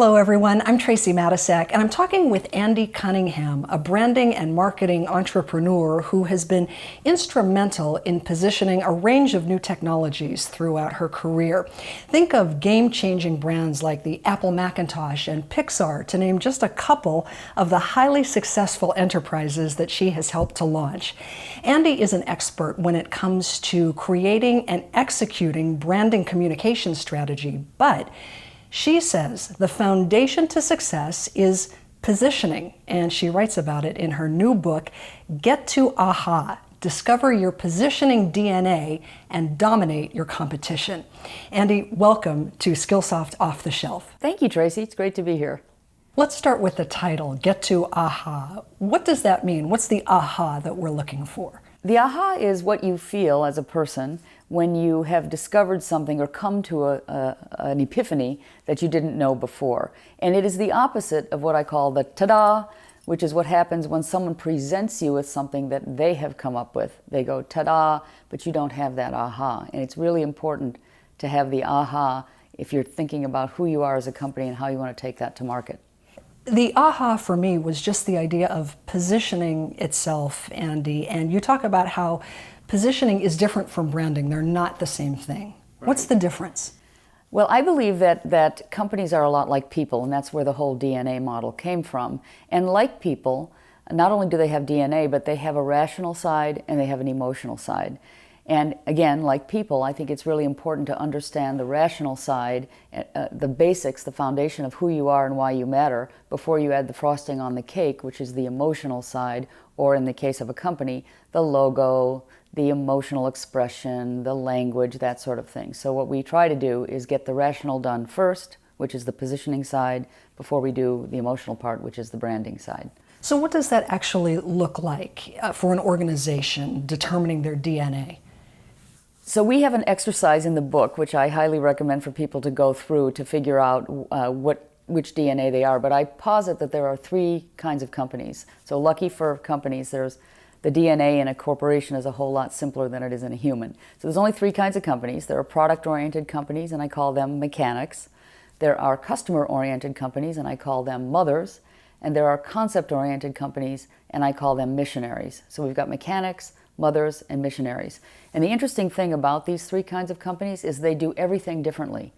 Hello everyone, I'm Tracy Matisek and I'm talking with Andy Cunningham, a branding and marketing entrepreneur who has been instrumental in positioning a range of new technologies throughout her career. Think of game-changing brands like the Apple Macintosh and Pixar, to name just a couple of the highly successful enterprises that she has helped to launch. Andy is an expert when it comes to creating and executing branding communication strategy, but she says the foundation to success is positioning, and she writes about it in her new book, Get to AHA, Discover Your Positioning DNA and Dominate Your Competition. Andy, welcome to Skillsoft Off the Shelf. Thank you, Tracy. It's great to be here. Let's start with the title, Get to AHA. What does that mean? What's the AHA that we're looking for? The AHA is what you feel as a person when you have discovered something or come to an epiphany that you didn't know before. And it is the opposite of what I call the ta-da, which is what happens when someone presents you with something that they have come up with. They go ta-da, but you don't have that AHA. And it's really important to have the AHA if you're thinking about who you are as a company and how you want to take that to market. The AHA for me was just the idea of positioning itself, Andy, and you talk about how positioning is different from branding. They're not the same thing. Right. What's the difference? Well, I believe that companies are a lot like people, and that's where the whole DNA model came from. And like people, not only do they have DNA, but they have a rational side and they have an emotional side. And again, like people, I think it's really important to understand the rational side, the basics, the foundation of who you are and why you matter, before you add the frosting on the cake, which is the emotional side, or in the case of a company, the logo, the emotional expression, the language, that sort of thing. So what we try to do is get the rational done first, which is the positioning side, before we do the emotional part, which is the branding side. So what does that actually look like for an organization determining their DNA? So we have an exercise in the book, which I highly recommend for people to go through to figure out which DNA they are. But I posit that there are three kinds of companies. So lucky for companies, there's the DNA in a corporation is a whole lot simpler than it is in a human. So there's only three kinds of companies. There are product-oriented companies, and I call them mechanics. There are customer-oriented companies, and I call them mothers. And there are concept-oriented companies, and I call them missionaries. So we've got mechanics, mothers, and missionaries. And the interesting thing about these three kinds of companies is they do everything differently.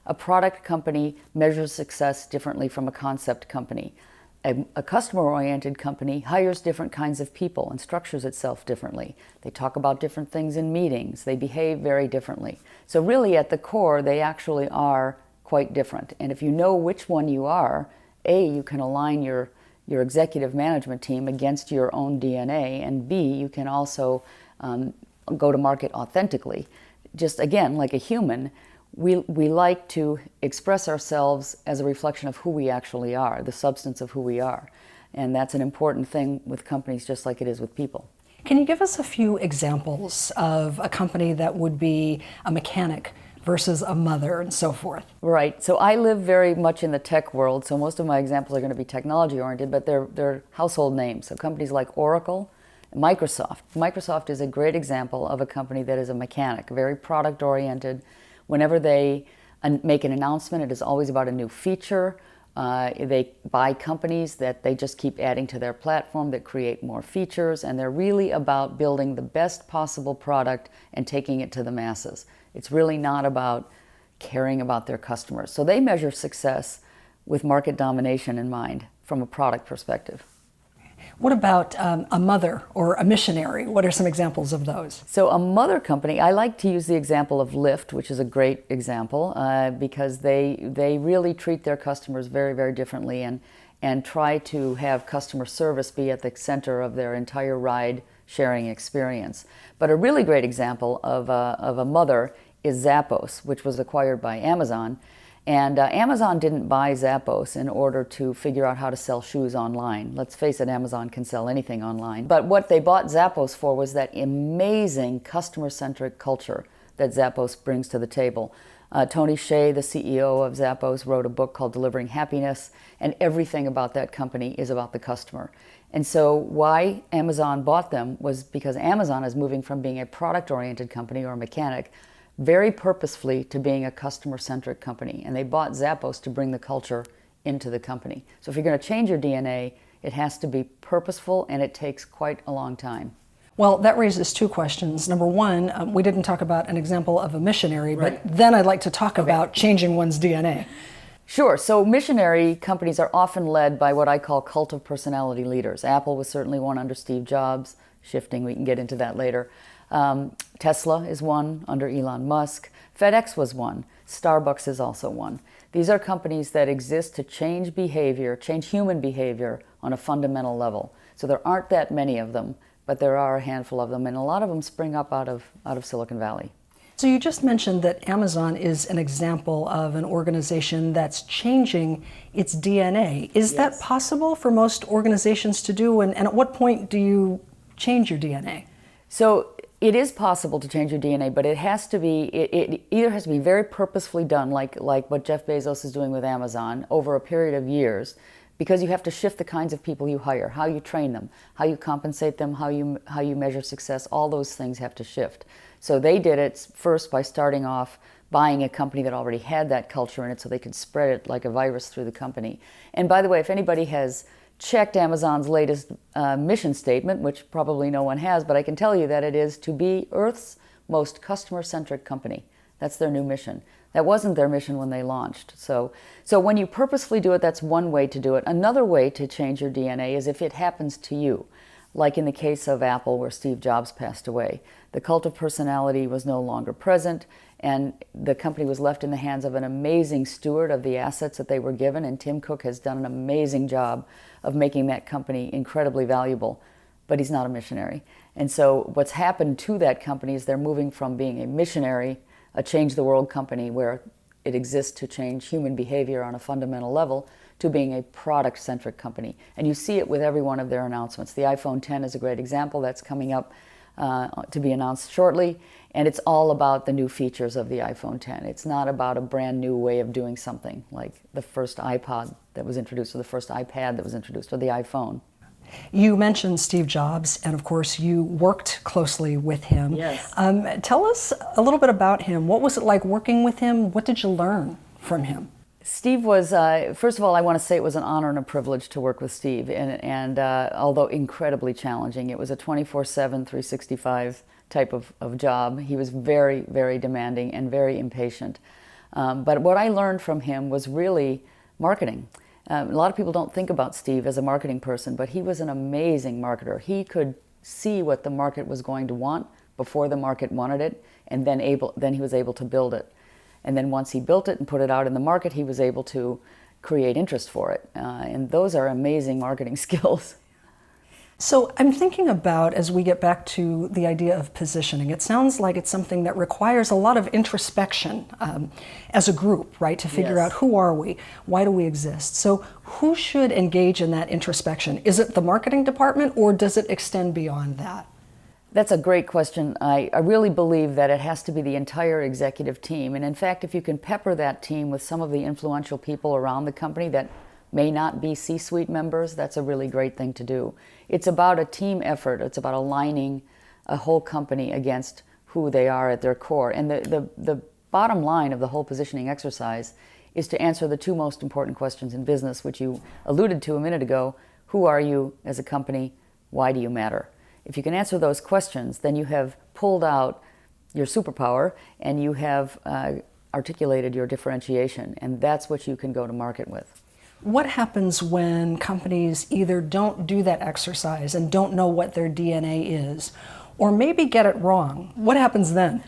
A product company measures success differently from a concept company. A customer-oriented company hires different kinds of people and structures itself differently. They talk about different things in meetings. They behave very differently. So really at the core, they actually are quite different. And if you know which one you are, A, you can align your executive management team against your own DNA, and B, you can also go to market authentically. Just again, like a human, we like to express ourselves as a reflection of who we actually are, the substance of who we are. And that's an important thing with companies, just like it is with people. Can you give us a few examples of a company that would be a mechanic versus a mother and so forth? Right. So I live very much in the tech world, so most of my examples are going to be technology-oriented, but they're household names. So companies like Oracle, Microsoft. Microsoft is a great example of a company that is a mechanic, very product-oriented. Whenever they make an announcement, it is always about a new feature. They buy companies that they just keep adding to their platform that create more features, and they're really about building the best possible product and taking it to the masses. It's really not about caring about their customers. So they measure success with market domination in mind from a product perspective. What about a mother or a missionary? What are some examples of those? So a mother company, I like to use the example of Lyft, which is a great example, because they really treat their customers very, very differently and try to have customer service be at the center of their entire ride sharing experience. But a really great example of a mother is Zappos, which was acquired by Amazon. And Amazon didn't buy Zappos in order to figure out how to sell shoes online. Let's face it, Amazon can sell anything online. But what they bought Zappos for was that amazing customer-centric culture that Zappos brings to the table. Tony Hsieh, the CEO of Zappos, wrote a book called Delivering Happiness, and everything about that company is about the customer. And so why Amazon bought them was because Amazon is moving from being a product-oriented company or a mechanic very purposefully to being a customer-centric company. And they bought Zappos to bring the culture into the company. So if you're going to change your DNA, it has to be purposeful, and it takes quite a long time. Well, that raises two questions. Number one, we didn't talk about an example of a missionary, but then I'd like to talk about changing one's DNA. Sure. So missionary companies are often led by what I call cult of personality leaders. Apple was certainly one under Steve Jobs, shifting, we can get into that later. Tesla is one under Elon Musk. FedEx was one. Starbucks is also one. These are companies that exist to change behavior, change human behavior on a fundamental level. So there aren't that many of them, but there are a handful of them, and a lot of them spring up out of Silicon Valley. So you just mentioned that Amazon is an example of an organization that's changing its DNA. Is that possible for most organizations to do, and at what point do you change your DNA? So it is possible to change your DNA, but it has to be, it either has to be very purposefully done, like what Jeff Bezos is doing with Amazon, over a period of years, because you have to shift the kinds of people you hire, how you train them, how you compensate them, how you measure success. All those things have to shift. So they did it first by starting off buying a company that already had that culture in it so they could spread it like a virus through the company. And by the way, if anybody has checked Amazon's latest mission statement, which probably no one has, but I can tell you that it is to be Earth's most customer-centric company. That's their new mission. That wasn't their mission when they launched. So when you purposefully do it, that's one way to do it. Another way to change your DNA is if it happens to you. Like in the case of Apple, where Steve Jobs passed away. The cult of personality was no longer present, and the company was left in the hands of an amazing steward of the assets that they were given, and Tim Cook has done an amazing job of making that company incredibly valuable, but he's not a missionary. And so what's happened to that company is they're moving from being a missionary, a change the world company where it exists to change human behavior on a fundamental level, to being a product-centric company. And you see it with every one of their announcements. The iPhone 10 is a great example. That's coming up to be announced shortly, and it's all about the new features of the iPhone 10. It's not about a brand new way of doing something like the first iPod that was introduced, or the first iPad that was introduced, or the iPhone. You mentioned Steve Jobs, and of course you worked closely with him. Yes. Tell us a little bit about him. What was it like working with him? What did you learn from him? Steve was, first of all, I want to say it was an honor and a privilege to work with Steve, and although incredibly challenging, it was a 24/7, 365 type of job. He was very, very demanding and very impatient. But what I learned from him was really marketing. A lot of people don't think about Steve as a marketing person, but he was an amazing marketer. He could see what the market was going to want before the market wanted it, and then he was able to build it. And then once he built it and put it out in the market, he was able to create interest for it. And those are amazing marketing skills. So I'm thinking about, as we get back to the idea of positioning, it sounds like it's something that requires a lot of introspection as a group, right? To figure out who are we, why do we exist? So who should engage in that introspection? Is it the marketing department, or does it extend beyond that? That's a great question. I really believe that it has to be the entire executive team. And in fact, if you can pepper that team with some of the influential people around the company that may not be C-suite members, that's a really great thing to do. It's about a team effort. It's about aligning a whole company against who they are at their core. And the bottom line of the whole positioning exercise is to answer the two most important questions in business, which you alluded to a minute ago. Who are you as a company? Why do you matter? If you can answer those questions, then you have pulled out your superpower and you have articulated your differentiation, and that's what you can go to market with. What happens when companies either don't do that exercise and don't know what their DNA is, or maybe get it wrong? What happens then?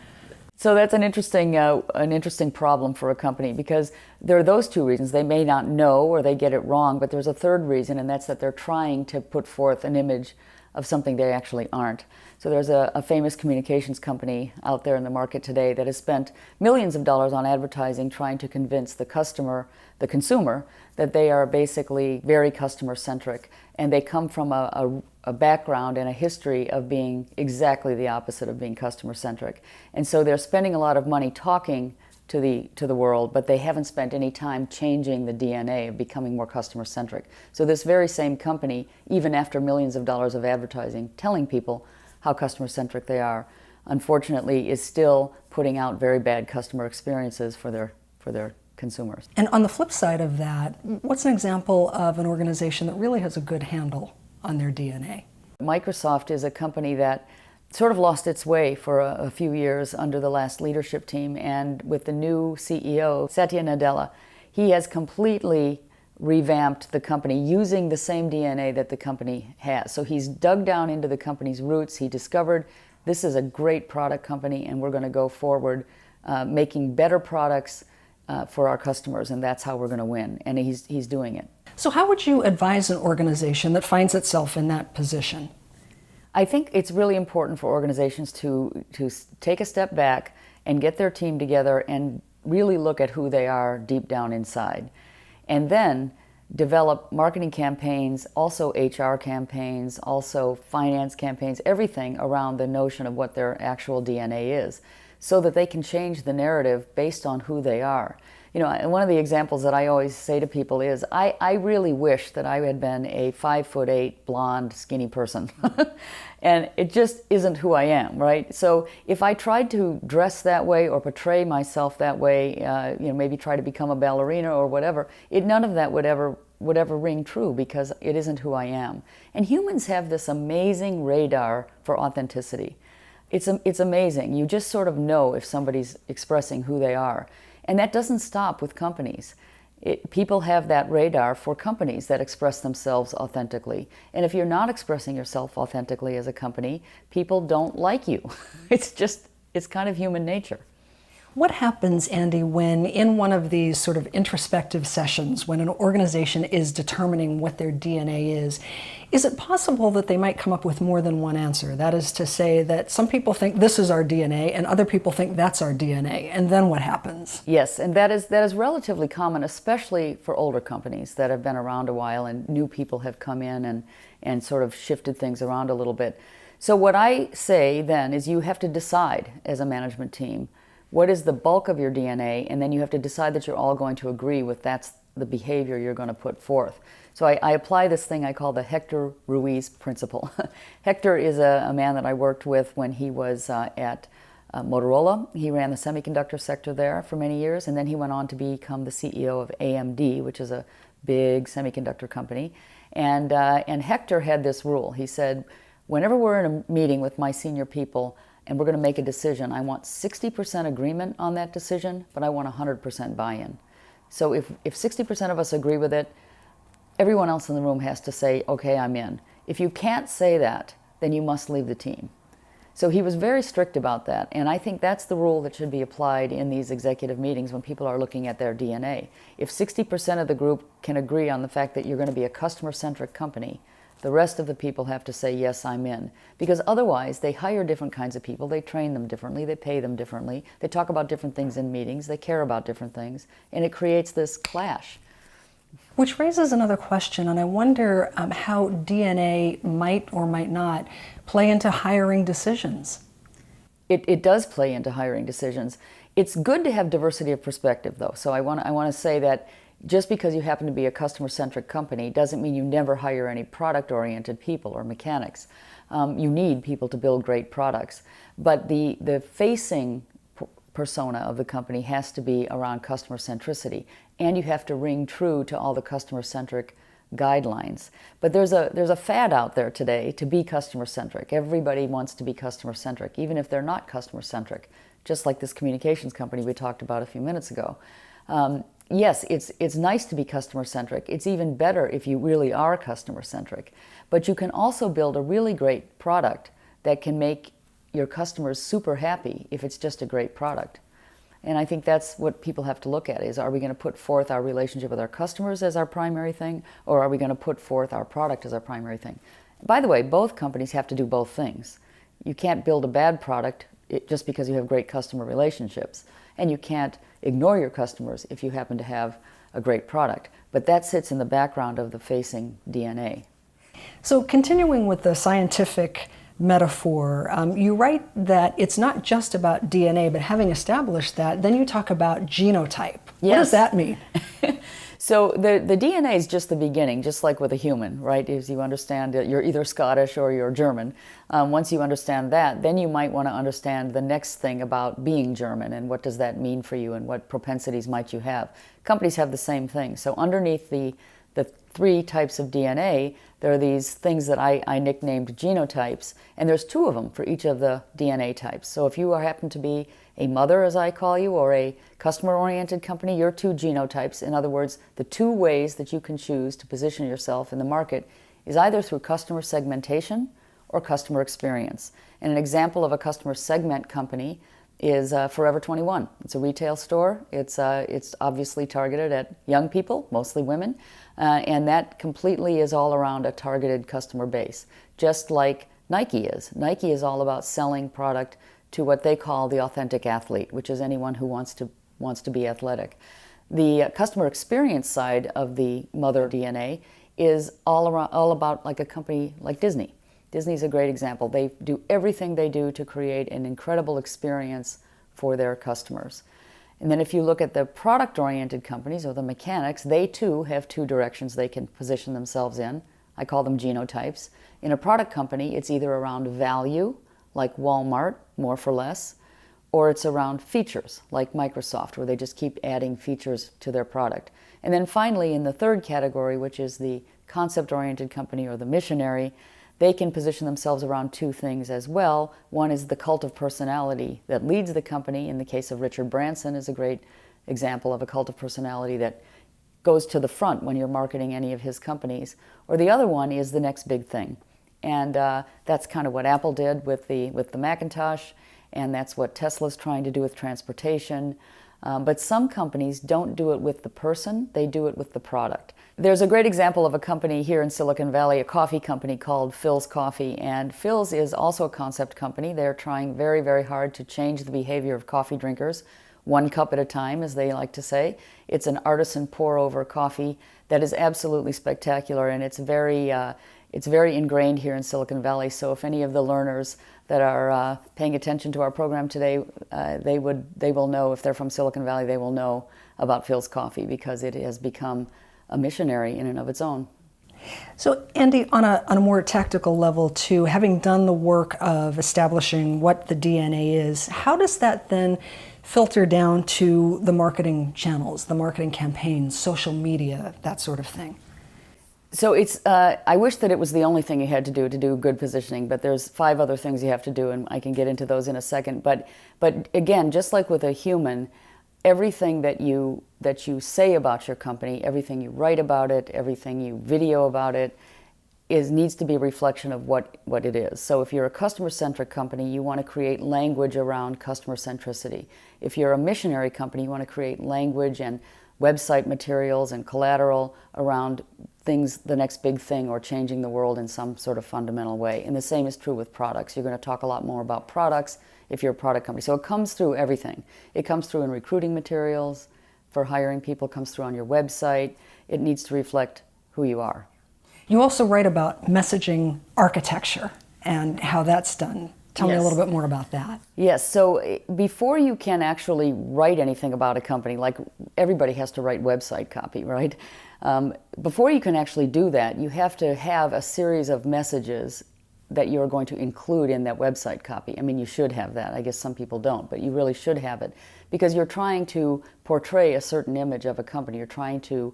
So that's an interesting problem for a company, because there are those two reasons. They may not know or they get it wrong, but there's a third reason, and that's that they're trying to put forth an image of something they actually aren't. So there's a famous communications company out there in the market today that has spent millions of dollars on advertising trying to convince the consumer, that they are basically very customer-centric, and they come from a background and a history of being exactly the opposite of being customer-centric. And so they're spending a lot of money talking to the world, but they haven't spent any time changing the DNA of becoming more customer-centric. So this very same company, even after millions of dollars of advertising telling people how customer-centric they are, unfortunately is still putting out very bad customer experiences for their consumers. And on the flip side of that, what's an example of an organization that really has a good handle on their DNA? Microsoft is a company that sort of lost its way for a few years under the last leadership team, and with the new CEO, Satya Nadella, he has completely revamped the company using the same DNA that the company has. So he's dug down into the company's roots. He discovered this is a great product company and we're going to go forward making better products for our customers, and that's how we're going to win. And he's doing it. So how would you advise an organization that finds itself in that position? I think it's really important for organizations to take a step back and get their team together and really look at who they are deep down inside. And then develop marketing campaigns, also HR campaigns, also finance campaigns, everything around the notion of what their actual DNA is, so that they can change the narrative based on who they are. You know, and one of the examples that I always say to people is, I really wish that I had been a 5'8", blonde, skinny person. And it just isn't who I am, right? So if I tried to dress that way or portray myself that way, you know, maybe try to become a ballerina or whatever, none of that would ever ring true, because it isn't who I am. And humans have this amazing radar for authenticity. It's amazing. You just sort of know if somebody's expressing who they are. And that doesn't stop with companies. People have that radar for companies that express themselves authentically. And if you're not expressing yourself authentically as a company, people don't like you. It's kind of human nature. What happens, Andy, when in one of these sort of introspective sessions, when an organization is determining what their DNA is it possible that they might come up with more than one answer? That is to say that some people think this is our DNA and other people think that's our DNA, and then what happens? Yes, and that is relatively common, especially for older companies that have been around a while and new people have come in and sort of shifted things around a little bit. So what I say then is you have to decide as a management team, what is the bulk of your DNA, and then you have to decide that you're all going to agree with that's the behavior you're going to put forth. So I apply this thing I call the Hector Ruiz principle. Hector is a man that I worked with when he was at Motorola. He ran the semiconductor sector there for many years, and then he went on to become the CEO of AMD, which is a big semiconductor company. And Hector had this rule. He said, whenever we're in a meeting with my senior people, and we're going to make a decision, I want 60% agreement on that decision, but I want 100% buy-in. So if 60% of us agree with it, everyone else in the room has to say, okay, I'm in. If you can't say that, then you must leave the team. So he was very strict about that, and I think that's the rule that should be applied in these executive meetings when people are looking at their DNA. If 60% of the group can agree on the fact that you're going to be a customer-centric company, the rest of the people have to say, yes, I'm in. Because otherwise, they hire different kinds of people, they train them differently, they pay them differently, they talk about different things in meetings, they care about different things, and it creates this clash. Which raises another question, and I wonder how DNA might or might not play into hiring decisions. It does play into hiring decisions. It's good to have diversity of perspective, though. So I want to say that just because you happen to be a customer-centric company doesn't mean you never hire any product-oriented people or mechanics. You need people to build great products. But the facing persona of the company has to be around customer centricity, and you have to ring true to all the customer-centric guidelines. But there's a fad out there today to be customer-centric. Everybody wants to be customer-centric, even if they're not customer-centric, just like this communications company we talked about a few minutes ago. Yes, it's nice to be customer-centric. It's even better if you really are customer-centric. But you can also build a really great product that can make your customers super happy if it's just a great product. And I think that's what people have to look at is, are we going to put forth our relationship with our customers as our primary thing, or are we going to put forth our product as our primary thing? By the way, both companies have to do both things. You can't build a bad product just because you have great customer relationships. And you can't ignore your customers if you happen to have a great product. But that sits in the background of the facing DNA. So continuing with the scientific metaphor, you write that it's not just about DNA, but having established that, then you talk about genotype. Yes. What does that mean? So the DNA is just the beginning, just like with a human, right? As you understand that you're either Scottish or you're German. Once you understand that, then you might want to understand the next thing about being German and what does that mean for you and what propensities might you have. Companies have the same thing. So underneath the three types of DNA, there are these things that I nicknamed genotypes, and there's two of them for each of the DNA types. So if you happen to be a mother, as I call you, or a customer-oriented company, you're two genotypes. In other words, the two ways that you can choose to position yourself in the market is either through customer segmentation or customer experience. And an example of a customer segment company is Forever 21. It's a retail store. It's obviously targeted at young people, mostly women, and that completely is all around a targeted customer base, just like Nike is. Nike is all about selling product to what they call the authentic athlete, which is anyone who wants to be athletic. The customer experience side of the mother DNA is all about like a company like Disney. Disney's a great example. They do everything they do to create an incredible experience for their customers. And then if you look at the product-oriented companies or the mechanics, they too have two directions they can position themselves in. I call them genotypes. In a product company, it's either around value, like Walmart, more for less, or it's around features, like Microsoft, where they just keep adding features to their product. And then finally, in the third category, which is the concept-oriented company or the missionary, they can position themselves around two things as well. One is the cult of personality that leads the company. In the case of Richard Branson is a great example of a cult of personality that goes to the front when you're marketing any of his companies. Or the other one is the next big thing. And that's kind of what Apple did with the Macintosh, and that's what Tesla's trying to do with transportation. But some companies don't do it with the person, they do it with the product. There's a great example of a company here in Silicon Valley, a coffee company called Philz Coffee, and Philz is also a concept company. They're trying very, very hard to change the behavior of coffee drinkers, one cup at a time, as they like to say. It's an artisan pour-over coffee that is absolutely spectacular, and it's very ingrained here in Silicon Valley. So if any of the learners that are paying attention to our program today, they will know, if they're from Silicon Valley, they will know about Philz Coffee because it has become a missionary in and of its own. So Andy, on a more tactical level too, having done the work of establishing what the DNA is, how does that then filter down to the marketing channels, the marketing campaigns, social media, that sort of thing? So it's, I wish that it was the only thing you had to do good positioning, but there's 5 other things you have to do, and I can get into those in a second. But again, just like with a human, everything that you say about your company, everything you write about it, everything you video about it, needs to be a reflection of what it is. So if you're a customer-centric company, you want to create language around customer centricity. If you're a missionary company, you want to create language and website materials and collateral around things, the next big thing, or changing the world in some sort of fundamental way. And the same is true with products. You're going to talk a lot more about products if you're a product company. So it comes through everything. It comes through in recruiting materials for hiring people, it comes through on your website. It needs to reflect who you are. You also write about messaging architecture and how that's done. Tell me a little bit more about that. Yes, so before you can actually write anything about a company, like everybody has to write website copy, right? Before you can actually do that, you have to have a series of messages that you're going to include in that website copy. I mean, you should have that. I guess some people don't, but you really should have it because you're trying to portray a certain image of a company. You're trying to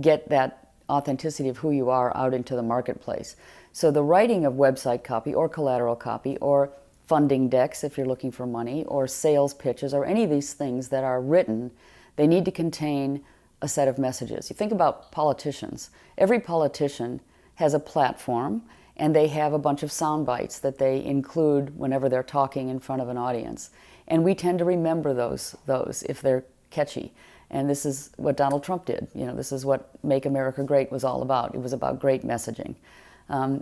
get that authenticity of who you are out into the marketplace. So the writing of website copy or collateral copy or funding decks if you're looking for money or sales pitches or any of these things that are written, they need to contain a set of messages. You think about politicians. Every politician has a platform and they have a bunch of sound bites that they include whenever they're talking in front of an audience. And we tend to remember those if they're catchy. And this is what Donald Trump did. You know, this is what Make America Great was all about. It was about great messaging.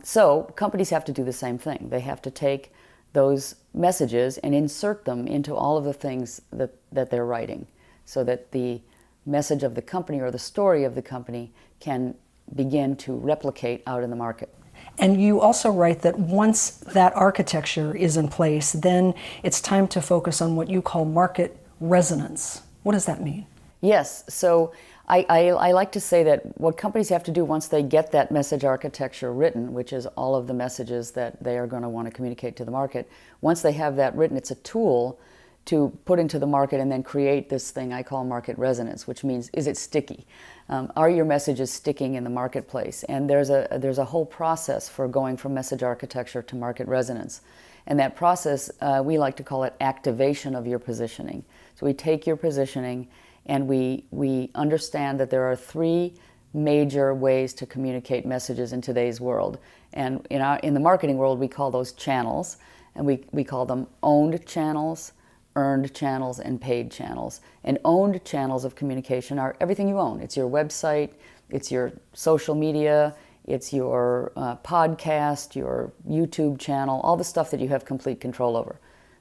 So companies have to do the same thing. They have to take those messages and insert them into all of the things that they're writing so that the message of the company or the story of the company can begin to replicate out in the market. And you also write that once that architecture is in place, then it's time to focus on what you call market resonance. What does that mean? Yes, so I like to say that what companies have to do once they get that message architecture written, which is all of the messages that they are going to want to communicate to the market, once they have that written, it's a tool to put into the market and then create this thing I call market resonance, which means, is it sticky? Are your messages sticking in the marketplace? And there's a whole process for going from message architecture to market resonance. And that process, we like to call it activation of your positioning. So we take your positioning and we understand that there are three major ways to communicate messages in today's world. And in the marketing world, we call those channels, and we call them owned channels, earned channels, and paid channels. And owned channels of communication are everything you own. It's your website, it's your social media, it's your podcast, your YouTube channel, all the stuff that you have complete control over.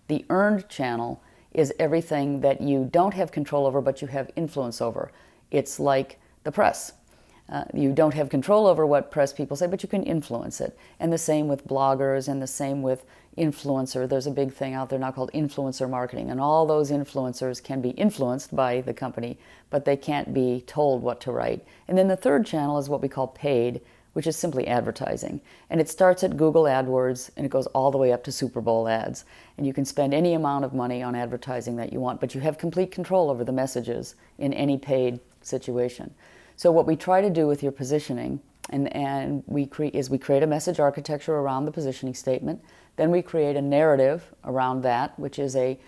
The earned channel is everything that you don't have control over, but you have influence over. It's like the press. You don't have control over what press people say, but you can influence it. And the same with bloggers, and the same with influencer. There's a big thing out there now called influencer marketing, and all those influencers can be influenced by the company, but they can't be told what to write. And then the third channel is what we call paid, which is simply advertising. And it starts at Google AdWords, and it goes all the way up to Super Bowl ads. And you can spend any amount of money on advertising that you want, but you have complete control over the messages in any paid situation. So what we try to do with your positioning we create a message architecture around the positioning statement. Then we create a narrative around that, which is a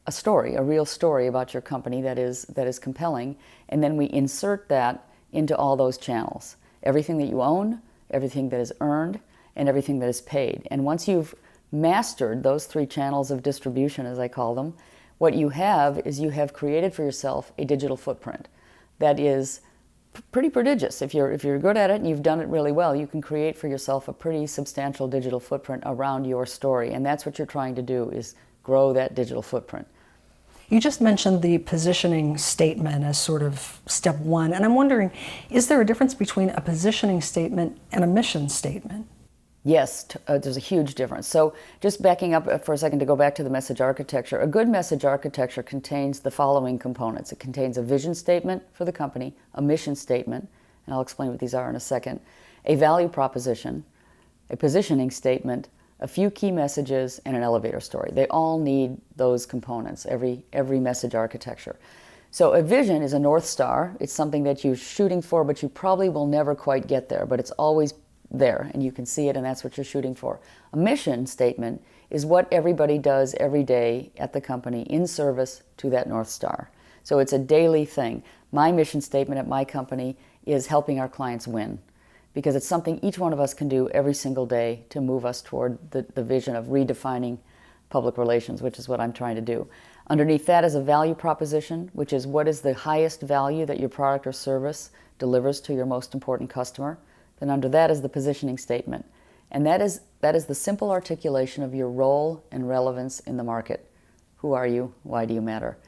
story, a real story about your company that is compelling. And then we insert that into all those channels. Everything that you own, everything that is earned, and everything that is paid. And once you've mastered those three channels of distribution, as I call them, what you have is you have created for yourself a digital footprint that is pretty prodigious. If you're good at it and you've done it really well, you can create for yourself a pretty substantial digital footprint around your story. And that's what you're trying to do, is grow that digital footprint. You just mentioned the positioning statement as sort of step one, and I'm wondering, is there a difference between a positioning statement and a mission statement? Yes, there's a huge difference. So just backing up for a second to go back to the message architecture, a good message architecture contains the following components. It contains a vision statement for the company, a mission statement, and I'll explain what these are in a second, a value proposition, a positioning statement, a few key messages, and an elevator story. They all need those components, every message architecture. So a vision is a North Star. It's something that you're shooting for, but you probably will never quite get there, but it's always there, and you can see it, and that's what you're shooting for. A mission statement is what everybody does every day at the company in service to that North Star. So it's a daily thing. My mission statement at my company is helping our clients win, because it's something each one of us can do every single day to move us toward the vision of redefining public relations, which is what I'm trying to do. Underneath that is a value proposition, which is what is the highest value that your product or service delivers to your most important customer. Then under that is the positioning statement. And that is the simple articulation of your role and relevance in the market. Who are you? Why do you matter?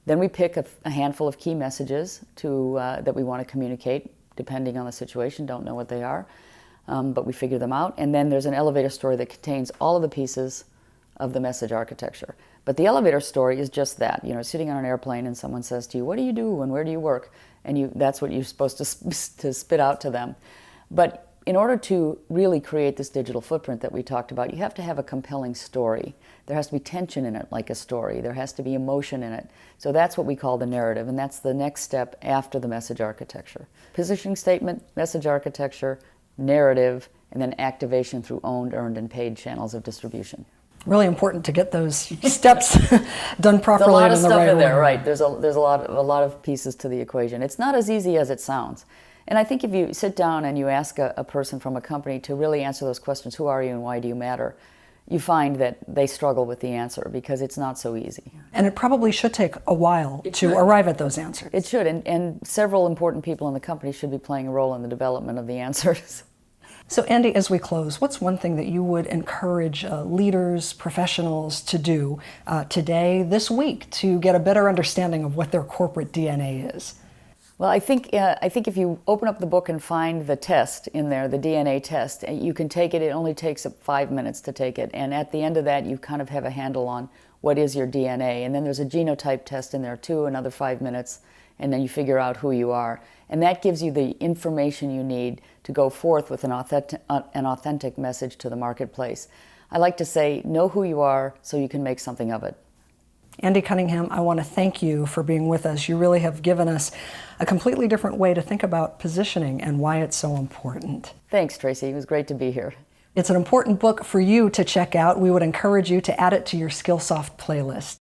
Then we pick a handful of key messages that we want to communicate, depending on the situation. Don't know what they are, but we figure them out. And then there's an elevator story that contains all of the pieces of the message architecture. But the elevator story is just that. Sitting on an airplane and someone says to you, what do you do and where do you work? And that's what you're supposed to spit out to them. But in order to really create this digital footprint that we talked about, you have to have a compelling story. There has to be tension in it, like a story. There has to be emotion in it. So that's what we call the narrative, and that's the next step after the message architecture. Positioning statement, message architecture, narrative, and then activation through owned, earned, and paid channels of distribution. Really important to get those steps done properly and in the right way. There's a lot of stuff in there, right? There's a lot of pieces to the equation. It's not as easy as it sounds. And I think if you sit down and you ask a person from a company to really answer those questions, who are you and why do you matter, you find that they struggle with the answer because it's not so easy. And it probably should take a while to arrive at those answers. It should, and several important people in the company should be playing a role in the development of the answers. So Andy, as we close, what's one thing that you would encourage leaders, professionals to do today, this week, to get a better understanding of what their corporate DNA is? Well, I think if you open up the book and find the test in there, the DNA test, you can take it. It only takes 5 minutes to take it. And at the end of that, you kind of have a handle on what is your DNA. And then there's a genotype test in there too, another 5 minutes. and then you figure out who you are. And that gives you the information you need to go forth with an authentic message to the marketplace. I like to say, know who you are so you can make something of it. Andy Cunningham, I want to thank you for being with us. You really have given us a completely different way to think about positioning and why it's so important. Thanks, Tracy. It was great to be here. It's an important book for you to check out. We would encourage you to add it to your Skillsoft playlist.